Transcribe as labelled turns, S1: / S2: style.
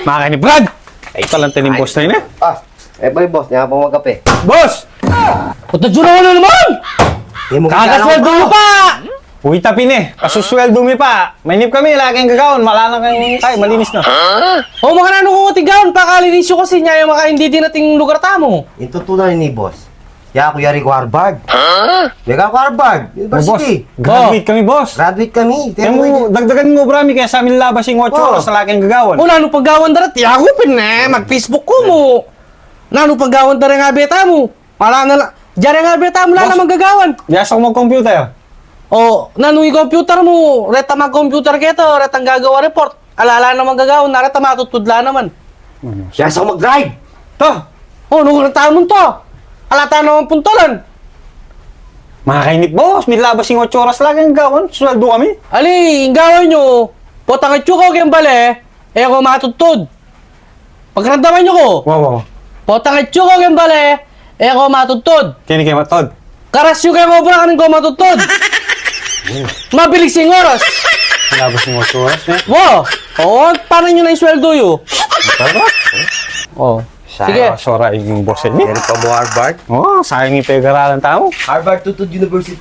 S1: Makakini, Brad! Ay, palang tining boss na yun eh.
S2: Boy, boss, nga po magkape.
S1: Boss!
S3: Putadyo na naman! Kakasweldo mo pa!
S1: Uy, tapin eh. Kasusweldo mi pa. Mainip kami, laging gagawin. Malala kayong kay, malinis na.
S3: O mga nano ko tigawan, pakalinisyo kasi niya yung mga hindi din nating lugar tamo.
S2: Yung tutunan ni boss. Ya, ako yari ko Harvard. Mega ko Harvard. University.
S1: Graduate kami, boss.
S2: Graduate kami.
S1: Kaya mo, dagdagan mo, Brami, kaya sa amin labas yung 8 oras na laging gagawin.
S3: O nano paggawan darat, yakupin na, mag-Facebook ko mo. Nano paggawan darat nga beta mo. Wala na lang. Diyan nga beta mo lang naman gagawan.
S1: Yes, ako mag-computer.
S3: O, nano yung computer mo, reta mag-computer keto, reta gagawa report. Alala naman gagawin, nareta matutudla naman.
S2: Ya, ako mag-drive.
S1: To,
S3: O, nung mo to. Alata naman puntolan.
S1: makakainip, boss. May labas yung 8 oras laging gagawin. Sweldo kami.
S3: Ali, yung gawin nyo, potang itsuko kayong bale, ako matutod. Pagkaramdaman nyo ko,
S1: Wow.
S3: potang itsuko kayong bale, ako matutod.
S1: Kini kayo matod.
S3: Karasyo kayo mo ka rin ko matutod. Mabilis yung oras.
S1: May labas yung 8 oras eh.
S3: Wow! Oo, paano nyo na yung sweldo yun?
S1: Tara.
S3: Oo. Sige.
S1: Sora yung boss niya.
S2: Meron pa mo Harvard.
S1: Oh, sayang yung pag-aralan tao.
S2: Harvard Tutut University.